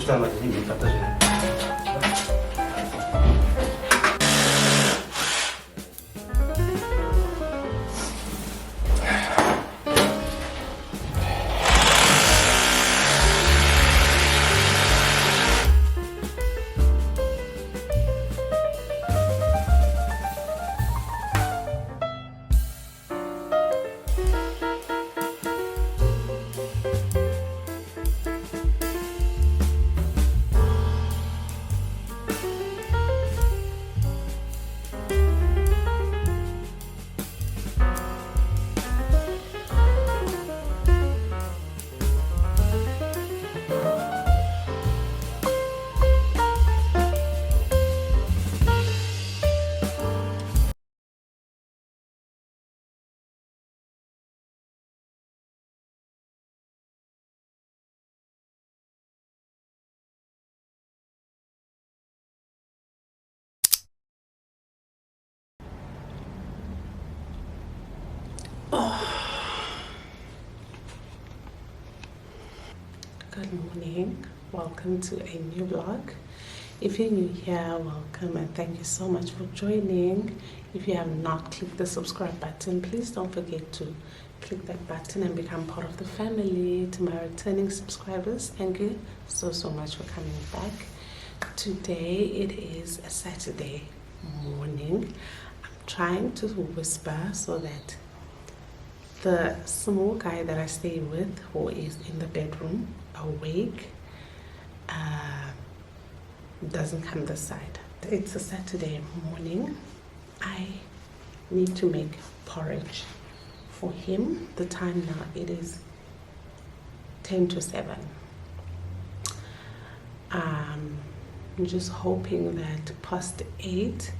Stava di mi fatta vedere. Good morning, welcome to a new vlog. If you're new here, welcome and thank you so much for joining. If you have not clicked the subscribe button, please don't forget to click that button and become part of the family. To my returning subscribers, thank you so much for coming back. Today it is a Saturday morning. I'm trying to whisper so that the small guy that I stay with, who is in the bedroom awake, doesn't come this side. It's a Saturday morning. I need to make porridge for him. The time now, it is 10 to 7. I'm just hoping that past 8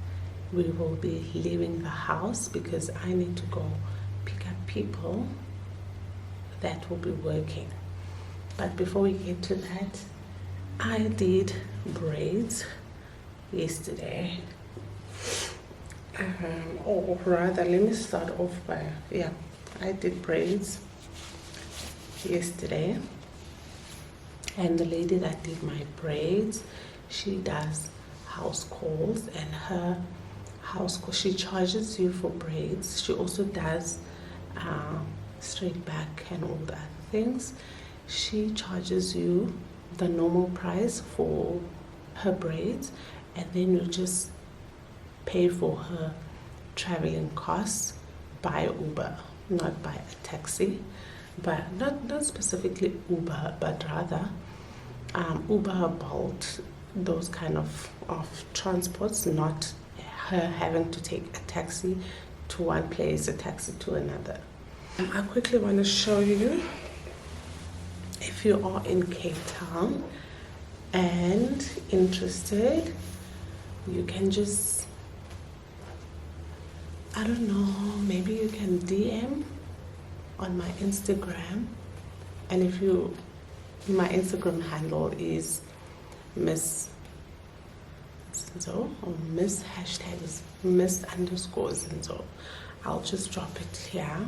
we will be leaving the house because I need to go pick up people that will be working. But before we get to that, I did braids yesterday. Or rather, let me start off by, I did braids yesterday. And the lady that did my braids, she does house calls, and her house call, she charges you for braids. She also does straight back and all the other things. She charges you the normal price for her braids, and then you just pay for her traveling costs by Uber, not by a taxi, but not specifically Uber, but rather Uber, Bolt, those kind of transports, not her having to take a taxi to one place, a taxi to another. I quickly want to show you, if you are in Cape Town and interested, you can just I don't know, maybe you can DM on my Instagram. And if you, my Instagram handle is Miss Zinzo, or Miss hashtags Miss_Zinzo. I'll just drop it here.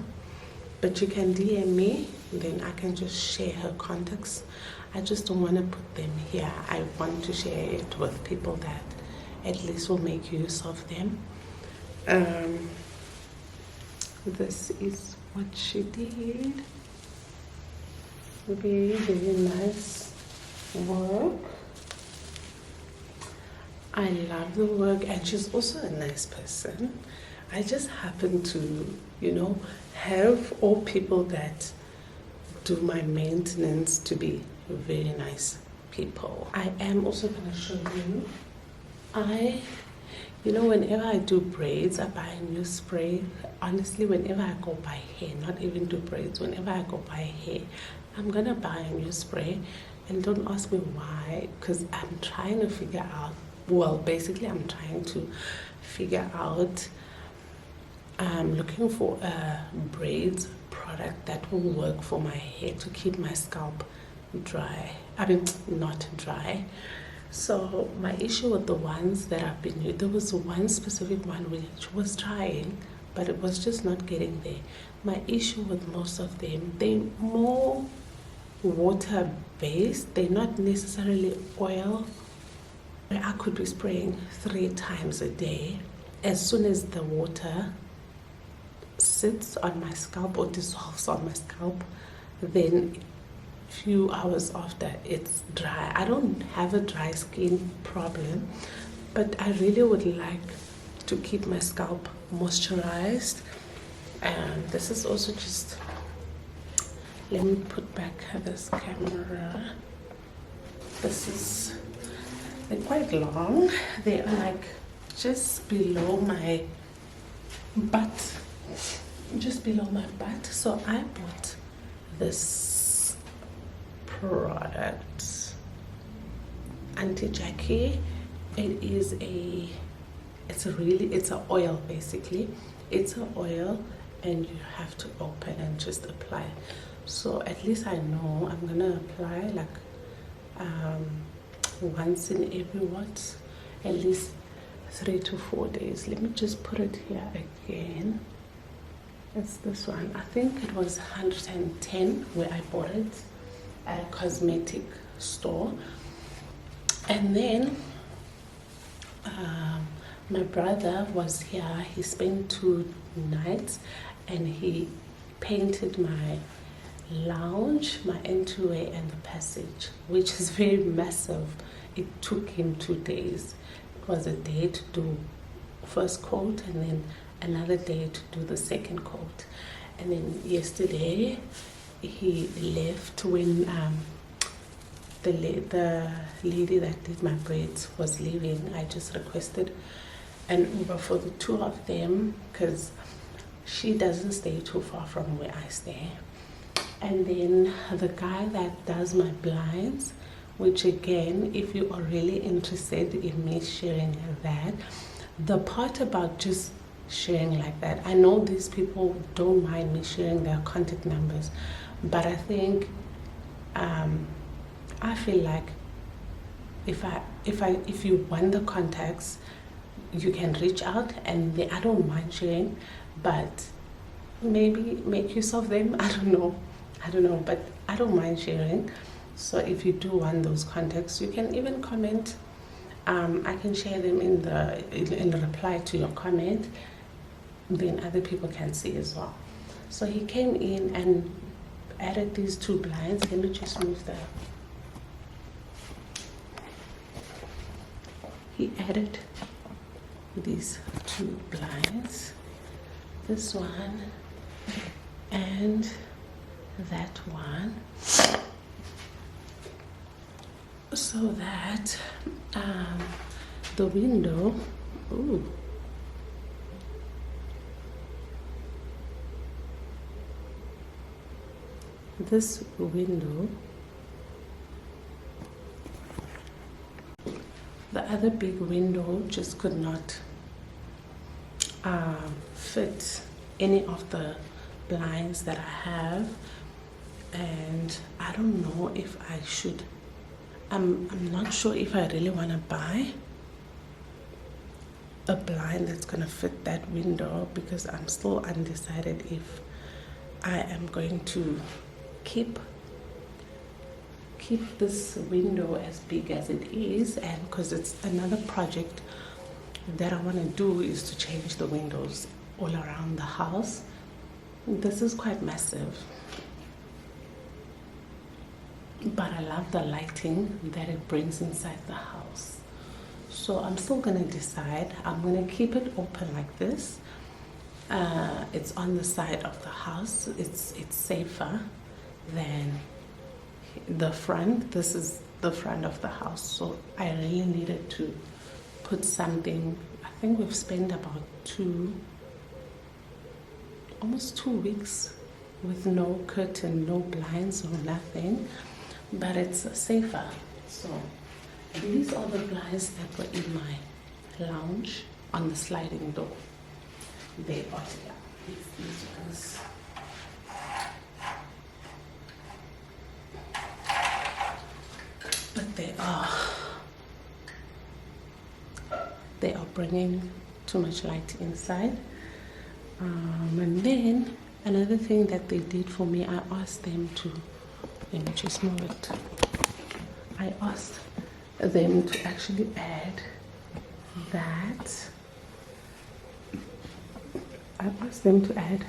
But you can DM me, then I can just share her contacts. I just don't want to put them here. I want to share it with people that at least will make use of them. This is what she did. Very, very nice work. I love the work, and she's also a nice person. I just happen to, have all people that do my maintenance to be very nice people. I am also going to show you, whenever I do braids, I buy a new spray. Honestly, whenever I go buy hair, not even do braids, whenever I go buy hair, I'm going to buy a new spray. And don't ask me why, because I'm trying to figure out, I'm trying to figure out, I'm looking for a braids product that will work for my hair to keep my scalp dry. Not dry. So my issue with the ones that I've been using, there was one specific one which was drying, but it was just not getting there. My issue with most of them, they're more water based. They're not necessarily oil. I could be spraying 3 times a day. As soon as the water sits on my scalp or dissolves on my scalp, then few hours after it's dry. I don't have a dry skin problem, but I really would like to keep my scalp moisturized. And this is also just, let me put back this camera. They're quite long. They are like just below my butt. So I bought this product, anti-Jackie. It's an oil basically. It's an oil, and you have to open and just apply. So at least I know I'm gonna apply like once in every at least 3 to 4 days. Let me just put it here again. It's this one. I think it was 110 where I bought it at a cosmetic store. And then my brother was here. He spent 2 nights and he painted my lounge, my entryway, and the passage, which is very massive. It took him 2 days. It was a day to do first coat and then another day to do the second coat. And then yesterday he left when the lady that did my braids was leaving. I just requested an Uber for the 2 of them because she doesn't stay too far from where I stay. And then the guy that does my blinds, which again, if you are really interested in me sharing that, the part about just sharing like that, I know these people don't mind me sharing their contact numbers, but I think I feel like if you want the contacts, you can reach out, and I don't mind sharing, but maybe make use of them. I don't know, but I don't mind sharing. So if you do want those contacts, you can even comment. I can share them in the reply to your comment, then other people can see as well. So he came in and added these 2 blinds. Let me just move that. He added these 2 blinds, this one and that one, so that the window, this window, the other big window just could not fit any of the blinds that I have, and I don't know if I should. I'm not sure if I really want to buy a blind that's gonna fit that window, because I'm still undecided if I am going to keep this window as big as it is, and because it's another project that I want to do is to change the windows all around the house. This is quite massive, but I love the lighting that it brings inside the house. So I'm still gonna decide. I'm gonna keep it open like this. It's on the side of the house. It's safer than the front. This is the front of the house, so I really needed to put something. I think we've spent about almost 2 weeks with no curtain, no blinds or nothing, but it's safer. So these are the blinds that were in my lounge on the sliding door. They are here. These ones. But they are bringing too much light inside. And then another thing that they did for me, I asked them to, let me just move it. I asked them to actually add that. I asked them to add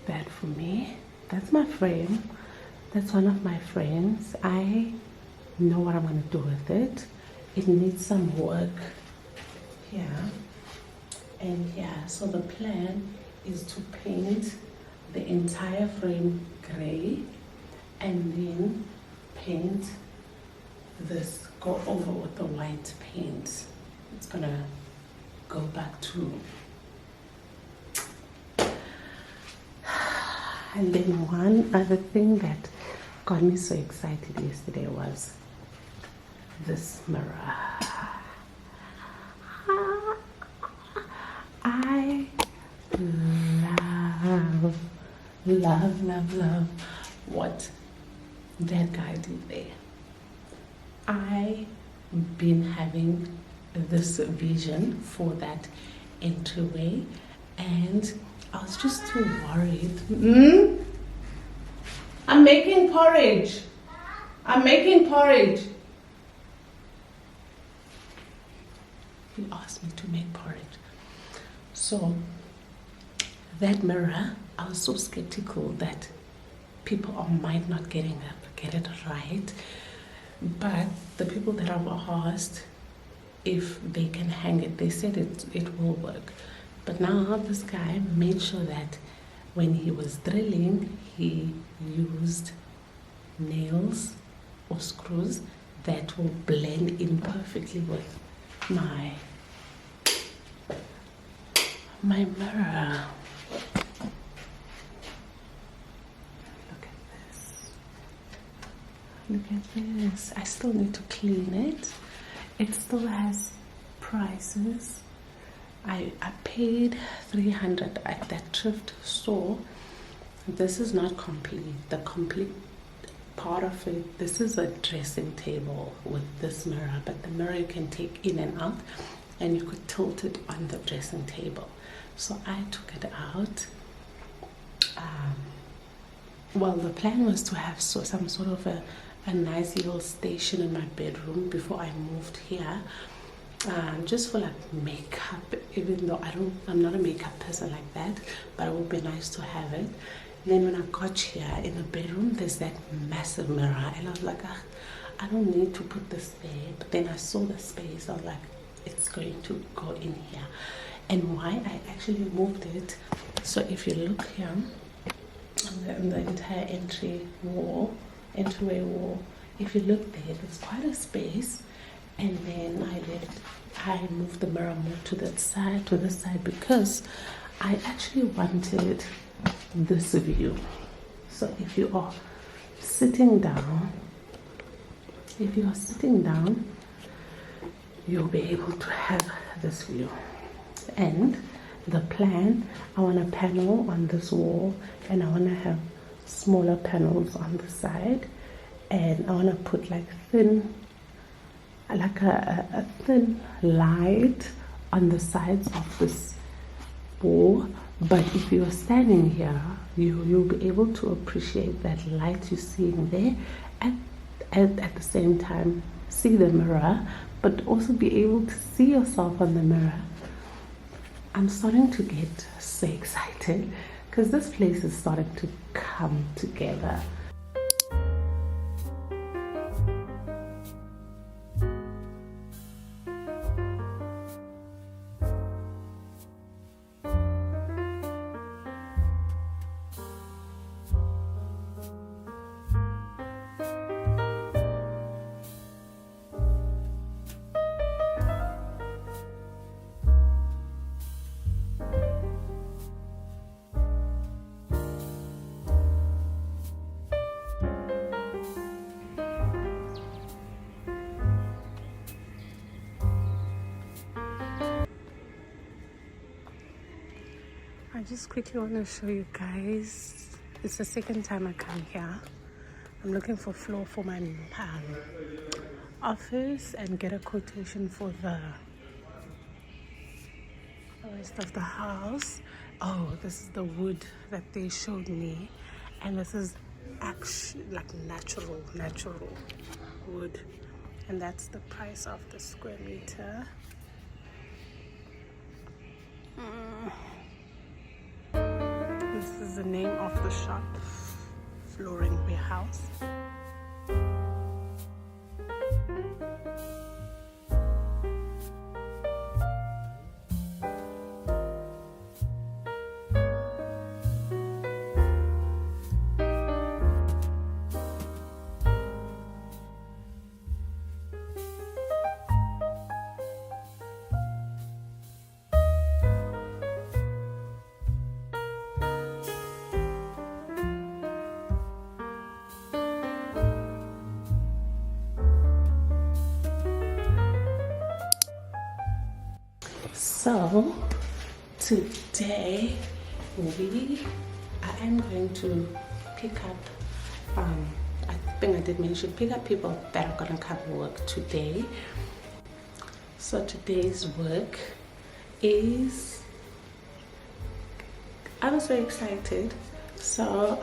that for me. That's my frame. That's one of my frames. I know what I'm going to do with it. It needs some work here. And yeah, so the plan is to paint the entire frame gray and then paint this, go over with the white paint. It's gonna go back to. And then one other thing that got me so excited yesterday was this mirror. I love what that guy did there. I've been having this vision for that entryway, and I was just too worried. I'm making porridge. He asked me to make porridge. So that mirror, I was so skeptical that people might not get it right. But the people that I've asked if they can hang it, they said it will work. But now this guy made sure that when he was drilling, he used nails or screws that will blend in perfectly with my mirror. Look at this. I still need to clean it. It still has prices. I paid $300 at that thrift store. This is not complete. The complete part of it, this is a dressing table with this mirror, but the mirror you can take in and out, and you could tilt it on the dressing table. So I took it out. Well, the plan was to have some sort of a nice little station in my bedroom before I moved here, just for like makeup, even though I'm not a makeup person like that, but it would be nice to have it. And then when I got here in the bedroom, there's that massive mirror, and I was like, I don't need to put this there. But then I saw the space, I was like, it's going to go in here. And why I actually moved it, so if you look here on the entire entryway wall, if you look there, there's quite a space. And then I moved the mirror more to this side because I actually wanted this view. So if you are sitting down, you'll be able to have this view. And the plan, I want a panel on this wall, and I want to have smaller panels on the side, and I want to put like a thin light on the sides of this wall. But if you're standing here, you'll be able to appreciate that light you're seeing there, and at the same time see the mirror, but also be able to see yourself on the mirror. I'm starting to get so excited because this place is starting to come together. I just quickly want to show you guys, it's the second time I come here. I'm looking for floor for my office and get a quotation for the rest of the house. Oh, this is the wood that they showed me, and this is actually like natural wood, and that's the price of the square meter. This is the name of the shop, Flooring Warehouse. So today I am going to pick up, I think I did mention, pick up people that are going to come work today. So today's work is, I'm so excited. So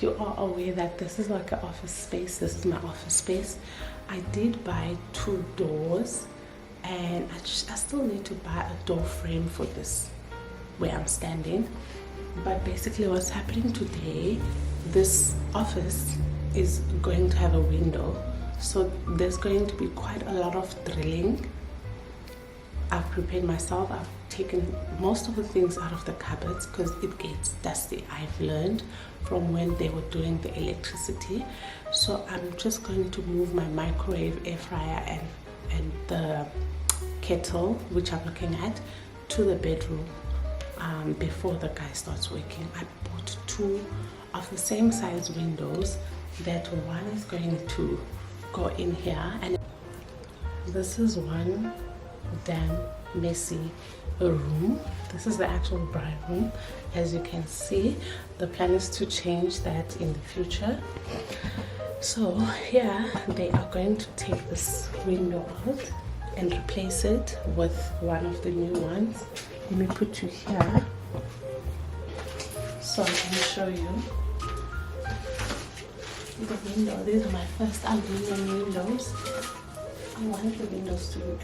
you are aware that this is like an office space. This is my office space. I did buy 2 doors, and I still need to buy a door frame for this where I'm standing. But basically what's happening today, this office is going to have a window, so there's going to be quite a lot of drilling. I've prepared myself. I've taken most of the things out of the cupboards because it gets dusty. I've learned from when they were doing the electricity. So I'm just going to move my microwave, air fryer, and the kettle, which I'm looking at, to the bedroom before the guy starts working. I bought 2 of the same size windows. That one is going to go in here, and this is one damn messy room. This is the actual bride room. As you can see, the plan is to change that in the future. So yeah, they are going to take this window out and replace it with one of the new ones. Let me put you here so I can show you the window. These are my first aluminum windows. I want the windows to look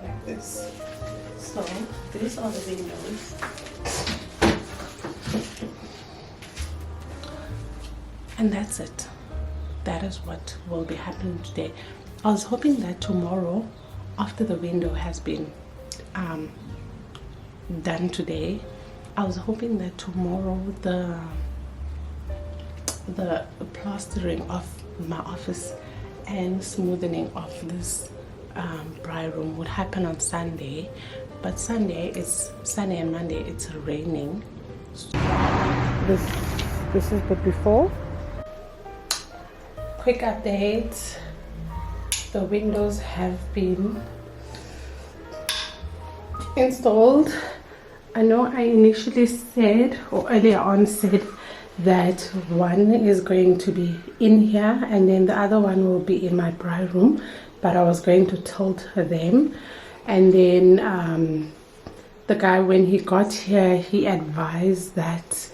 like this. So these are the windows. And that's it. That is what will be happening today. I was hoping that tomorrow, after the window has been done today, I was hoping that tomorrow the plastering of my office and smoothing of this bride room would happen on Sunday. But Sunday and Monday it's raining. This is the before. Quick update. The windows have been installed. I know I initially said, or earlier on said, that one is going to be in here and then the other one will be in my bride room, but I was going to tilt them. And then the guy, when he got here, he advised that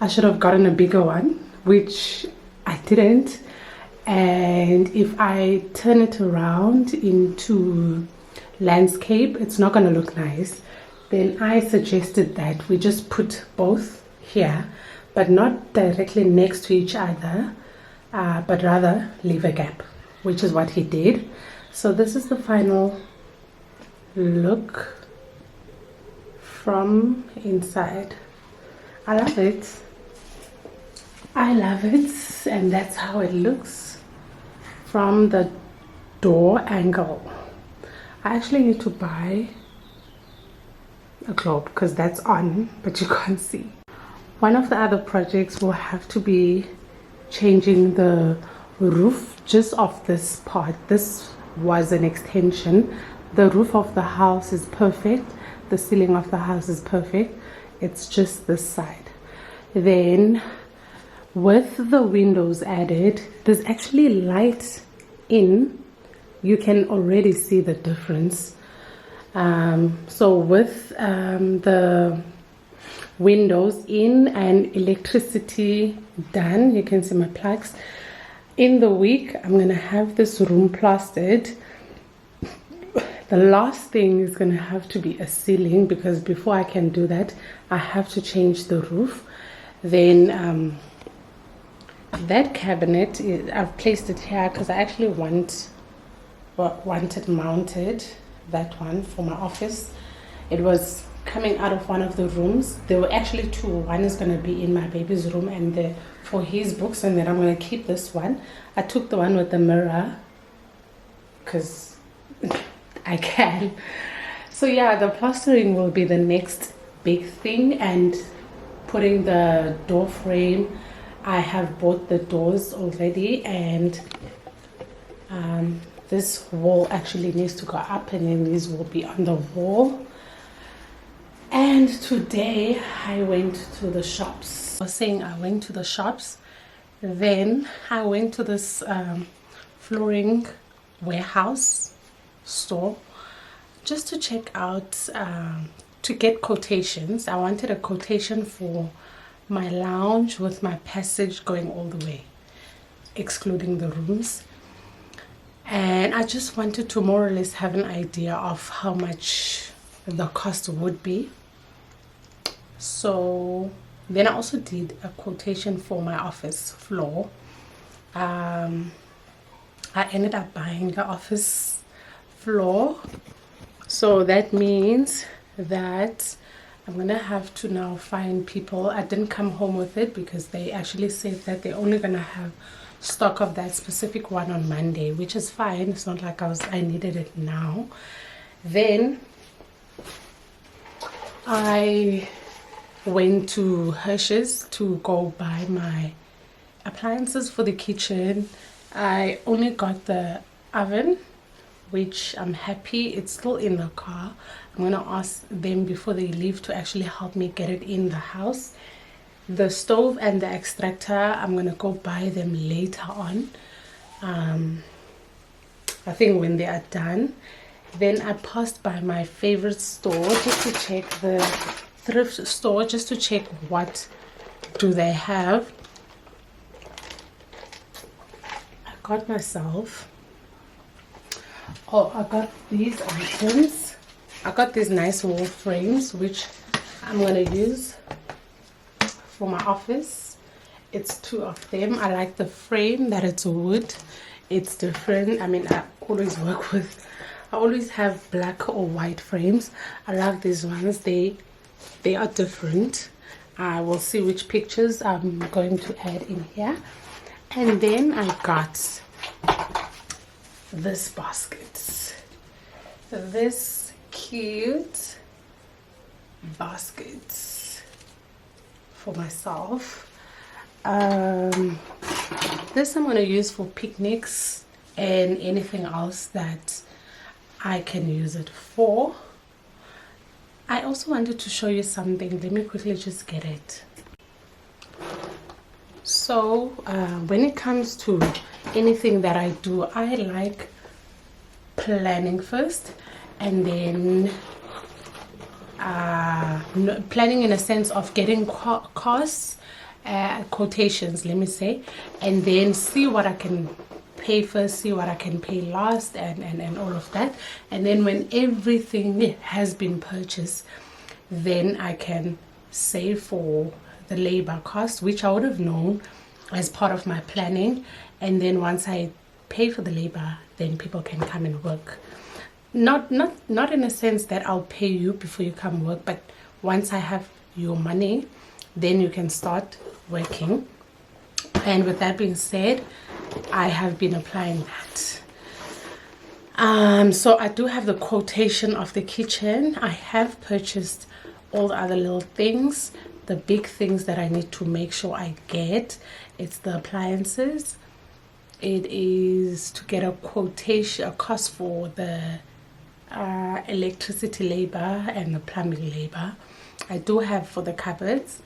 I should have gotten a bigger one, which I didn't. And if I turn it around into landscape, it's not going to look nice. Then I suggested that we just put both here, but not directly next to each other, but rather leave a gap, which is what he did. So this is the final look from inside. I love it. I love it, and that's how it looks from the door angle. I actually need to buy a globe because that's on, but you can't see. One of the other projects will have to be changing the roof just of this part. This was an extension. The roof of the house is perfect. The ceiling of the house is perfect. It's just this side. Then with the windows added, there's actually light in. You can already see the difference. So with the windows in and electricity done, you can see my plugs. In the week, I'm gonna have this room plastered. The last thing is gonna have to be a ceiling, because before I can do that, I have to change the roof. Then that cabinet, I've placed it here because I actually wanted mounted, that one for my office. It was coming out of one of the rooms. There were actually two. One is going to be in my baby's room and for his books, and then I'm going to keep this one. I took the one with the mirror because I can. So yeah, the plastering will be the next big thing, and putting the door frame. I have bought the doors already, and this wall actually needs to go up, and then these will be on the wall. And today I went to the shops. I was saying I went to the shops, then I went to this flooring warehouse store just to check out, to get quotations. I wanted a quotation for my lounge with my passage going all the way, excluding the rooms. And I just wanted to more or less have an idea of how much the cost would be. So then I also did a quotation for my office floor. I ended up buying the office floor, so that means that I'm gonna have to now find people. I didn't come home with it because they actually said that they're only gonna have stock of that specific one on Monday, which is fine. It's not like I needed it now. Then I went to Hershey's to go buy my appliances for the kitchen. I only got the oven, which I'm happy. It's still in the car. I'm gonna ask them before they leave to actually help me get it in the house. The stove and the extractor, I'm gonna go buy them later on. I think when they are done. Then I passed by my favorite store just to check, the thrift store, just to check what do they have. I got myself, I got these items. I got these nice wall frames, which I'm gonna use for my office. It's 2 of them. I like the frame that it's wood. It's different. I mean, I always have black or white frames. I love these ones. They are different. I will see which pictures I'm going to add in here. And then I got this basket. This cute basket for myself. This I'm going to use for picnics and anything else that I can use it for. I also wanted to show you something. Let me quickly just get it. So when it comes to anything that I do, I like planning first, and then planning in a sense of getting costs, quotations, let me say, and then see what I can pay first, see what I can pay last, and all of that. And then when everything has been purchased, then I can save for the labor cost, which I would have known as part of my planning. And then once I pay for the labor, then people can come and work. Not in a sense that I'll pay you before you come work, but once I have your money, then you can start working. And with that being said, I have been applying that. So I do have the quotation of the kitchen. I have purchased all the other little things. The big things that I need to make sure I get, it's the appliances. It is to get a quotation, a cost for the electricity labor and the plumbing labor. I do have for the cupboards.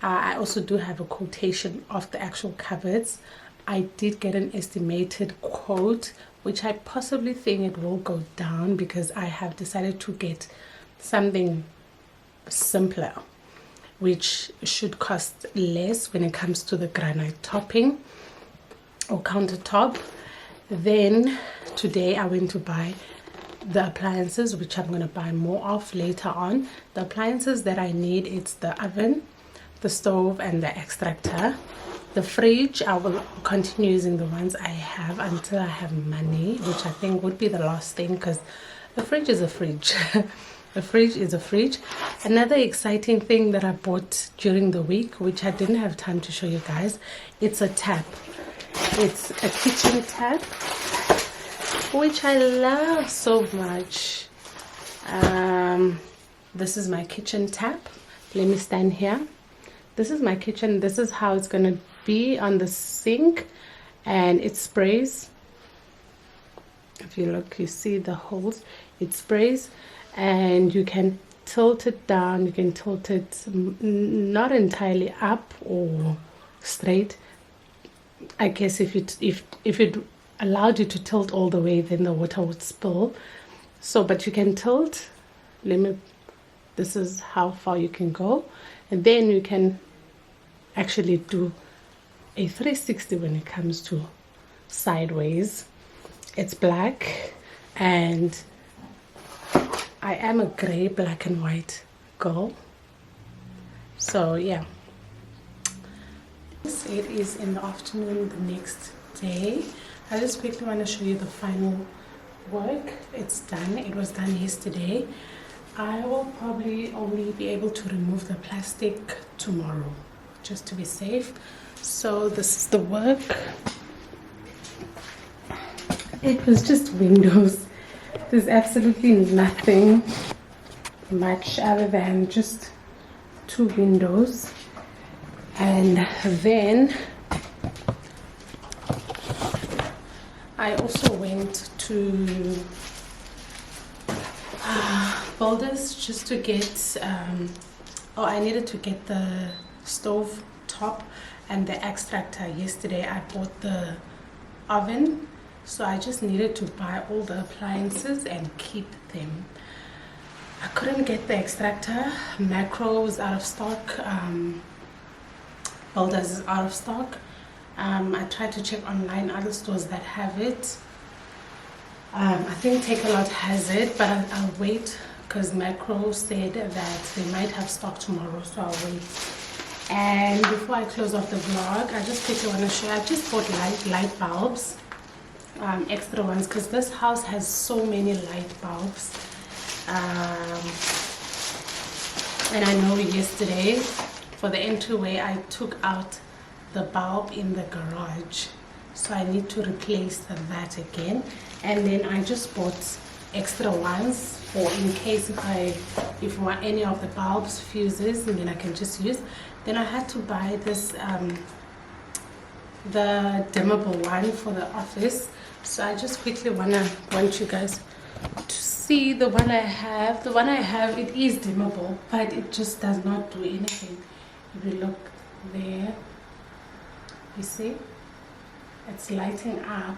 I also do have a quotation of the actual cupboards. I did get an estimated quote, which I possibly think it will go down because I have decided to get something simpler, which should cost less when it comes to the granite topping or countertop. Then today I went to buy the appliances, which I'm going to buy more of later on. The appliances that I need, it's the oven, the stove, and the extractor. The fridge, I will continue using the ones I have until I have money, which I think would be the last thing, because the fridge is a fridge. The fridge is a fridge. Another exciting thing that I bought during the week, which I didn't have time to show you guys, it's a tap. It's a kitchen tap, which I love so much. This is my kitchen tap. Let me stand here. This is my kitchen. This is how it's gonna be on the sink, and it sprays. If you look, you see the holes. It sprays, and you can tilt it down. You can tilt it not entirely up or straight. I guess if it allowed you to tilt all the way, then the water would spill. So, but you can tilt. This is how far you can go, and then you can actually do a 360 when it comes to sideways. It's black, and I am a gray, black and white girl. So yeah, it is in the afternoon the next day. I just quickly want to show you the final work. It's done. It was done yesterday. I will probably only be able to remove the plastic tomorrow, just to be safe. So this is the work. It was just windows. There's absolutely nothing much other than just 2 windows. And then I also went to Builders just to get I needed to get the stove top and the extractor. Yesterday I bought the oven, so I just needed to buy all the appliances and keep them. I couldn't get the extractor. Macro is out of stock. Builders is out of stock. I tried to check online other stores that have it. I think Take-A-Lot has it, but I'll wait because Macro said that they might have stock tomorrow, so I'll wait. And before I close off the vlog, I just quickly want to show you, I just bought light bulbs, extra ones, because this house has so many light bulbs. And I know yesterday for the entryway I took out the bulb in the garage, so I need to replace that again. And then I just bought extra ones for in case if one any of the bulbs fuses, and then I can just use. Then I had to buy this the dimmable one for the office. So I just quickly want you guys to see the one I have. The one I have, it is dimmable, but it just does not do anything. If you look there, you see it's lighting up,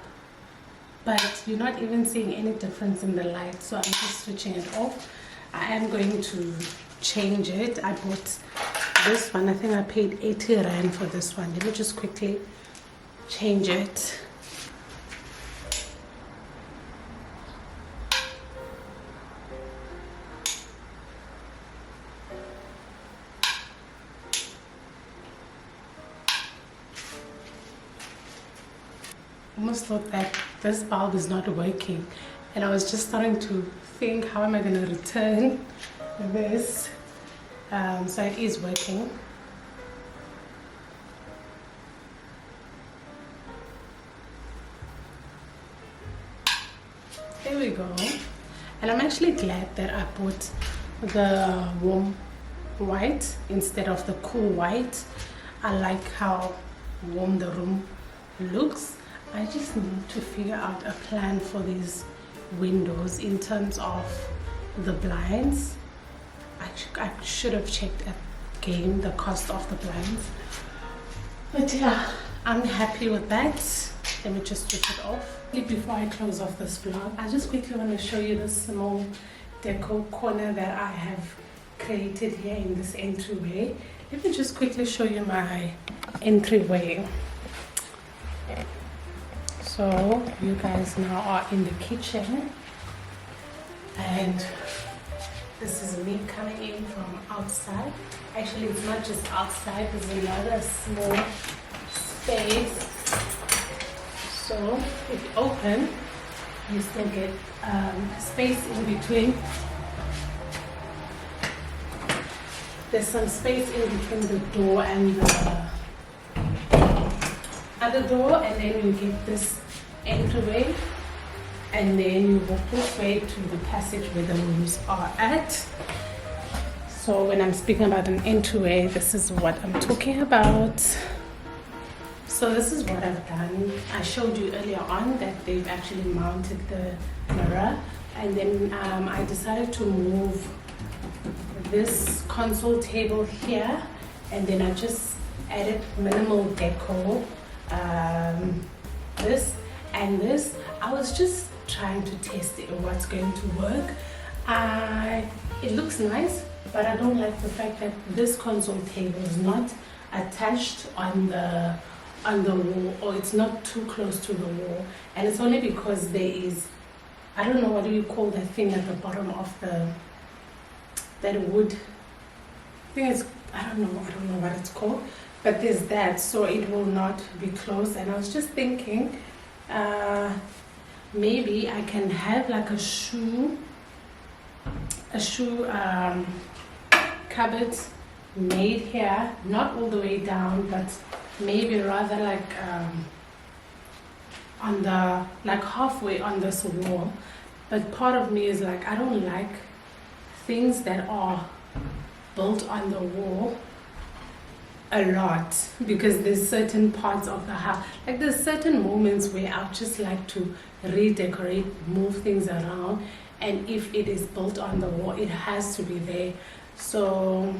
but you're not even seeing any difference in the light. So I'm just switching it off. I am going to change it. I bought this one. I think I paid 80 rand for this one. Let me just quickly change it. Almost thought that this bulb is not working, and I was just starting to think, how am I going to return this? So it is working. There we go. And I'm actually glad that I bought the warm white instead of the cool white. I like how warm the room looks. I just need to figure out a plan for these windows in terms of the blinds. I should have checked again the cost of the blinds, but yeah, I'm happy with that. Let me just switch it off. Before I close off this vlog, I just quickly want to show you this small decor corner that I have created here in this entryway. Let me just quickly show you my entryway. So you guys now are in the kitchen, and this is me coming in from outside. Actually, it's not just outside, there's another small space. So if you open, you still get space in between. There's some space in between the door and the other door, and then you get this entryway, and then you walk this way to the passage where the rooms are at. So when I'm speaking about an entryway, this is what I'm talking about. So this is what I've done. I showed you earlier on that they've actually mounted the mirror, and then I decided to move this console table here, and then I just added minimal decor, this and this. I was just trying to test it, what's going to work. It looks nice, but I don't like the fact that this console table is not attached on the wall, or it's not too close to the wall, and it's only because there is, I don't know, what do you call that thing at the bottom of that wood thing? Is, I don't know what it's called, but there's that, so it will not be closed. And I was just thinking, maybe I can have like a shoe cupboard made here, not all the way down, but maybe rather like on the, like halfway on this wall. But part of me is like, I don't like things that are built on the wall a lot, because there's certain parts of the house, like there's certain moments where I just like to redecorate, move things around, and if it is built on the wall, it has to be there. So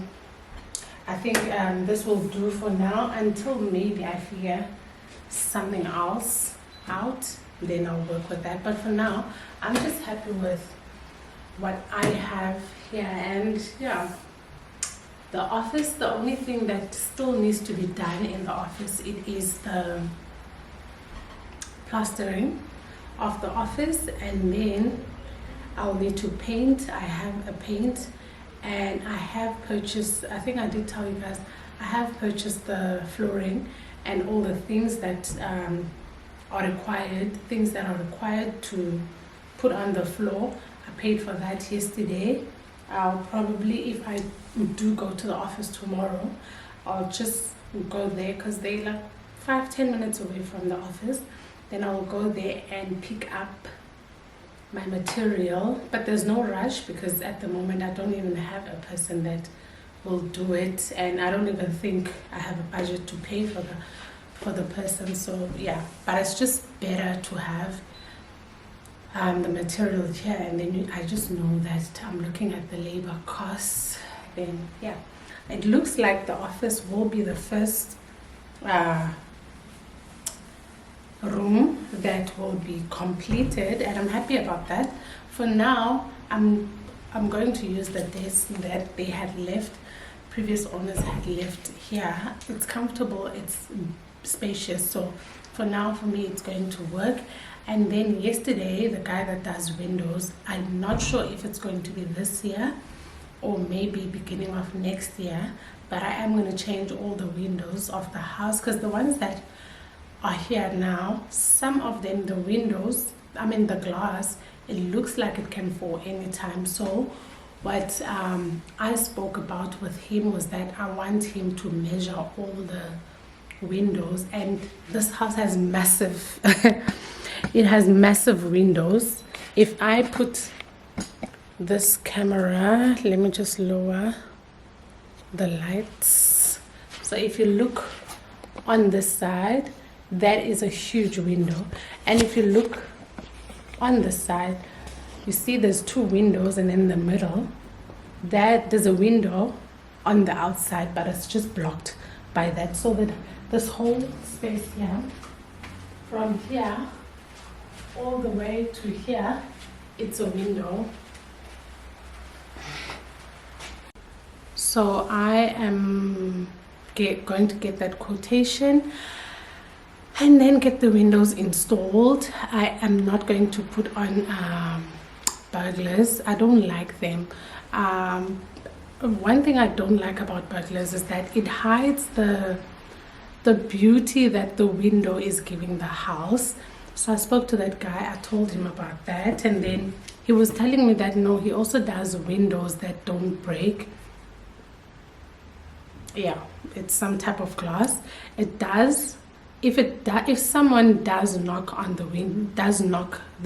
I think this will do for now until maybe I figure something else out, then I'll work with that. But for now, I'm just happy with what I have here. And yeah, the office, the only thing that still needs to be done in the office, it is the plastering of the office, and then I'll need to paint. I have a paint, and I have purchased, I think I did tell you guys, I have purchased the flooring and all the things that are required to put on the floor. I paid for that yesterday. I'll probably, if I do go to the office tomorrow, I'll just go there, because they're like 5-10 minutes away from the office. Then I'll go there and pick up my material, but there's no rush, because at the moment I don't even have a person that will do it, and I don't even think I have a budget to pay for the person. So yeah, but it's just better to have the material here, and then I just know that I'm looking at the labor costs. Then yeah, it looks like the office will be the first room that will be completed, and I'm happy about that. For now, I'm going to use the desk that they had left, previous owners had left here. It's comfortable, it's spacious, so for now, for me, it's going to work. And then yesterday, the guy that does windows, I'm not sure if it's going to be this year or maybe beginning of next year, but I am going to change all the windows of the house, because the ones that are here now, some of them, the windows, the glass, it looks like it can fall anytime. So what I spoke about with him was that I want him to measure all the windows, and this house has massive it has massive windows. If I put this camera, let me just lower the lights. So if you look on this side, that is a huge window, and if you look on the side, you see there's two windows, and in the middle that there's a window on the outside, but it's just blocked by that, so that this whole space here, from here all the way to here, it's a window. So I am going to get that quotation and then get the windows installed. I am not going to put on burglars. I don't like them. One thing I don't like about burglars is that it hides the beauty that the window is giving the house. So I spoke to that guy, I told him about that, and then he was telling me that no, he also does windows that don't break. Yeah, it's some type of glass. It does. If someone does knock the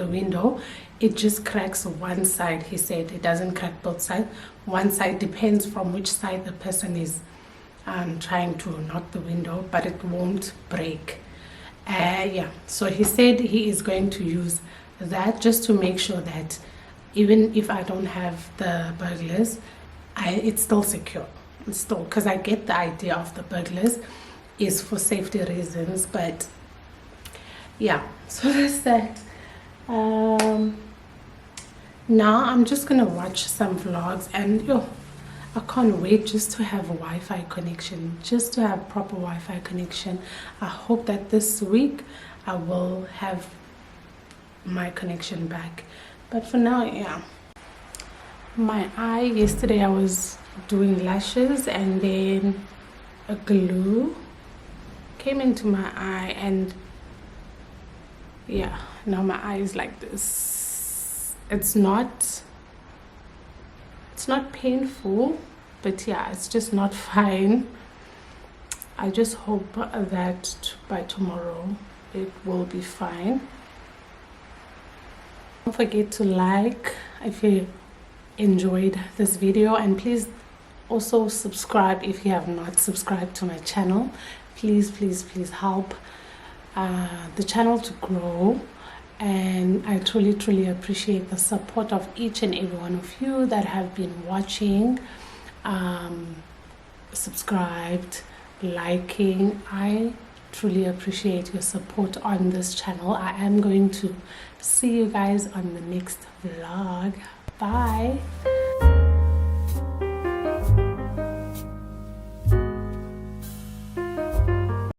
window, it just cracks one side. He said it doesn't crack both sides. One side, depends from which side the person is trying to knock the window, but it won't break. Yeah, so he said he is going to use that just to make sure that even if I don't have the burglars, it's still secure. It's still, because I get the idea of the burglars is for safety reasons, but yeah, so that's that. Now I'm just gonna watch some vlogs, and I can't wait just to have a Wi-Fi connection, just to have proper Wi-Fi connection. I hope that this week I will have my connection back, but for now, yeah. My eye, yesterday I was doing lashes, and then a glue came into my eye, and yeah, now my eye is like this. It's not painful, but yeah, it's just not fine. I just hope that by tomorrow it will be fine. Don't forget to like if you enjoyed this video, and please also subscribe if you have not subscribed to my channel. Please help the channel to grow, and I truly appreciate the support of each and every one of you that have been watching, subscribed, liking. I truly appreciate your support on this channel. I am going to see you guys on the next vlog. Bye.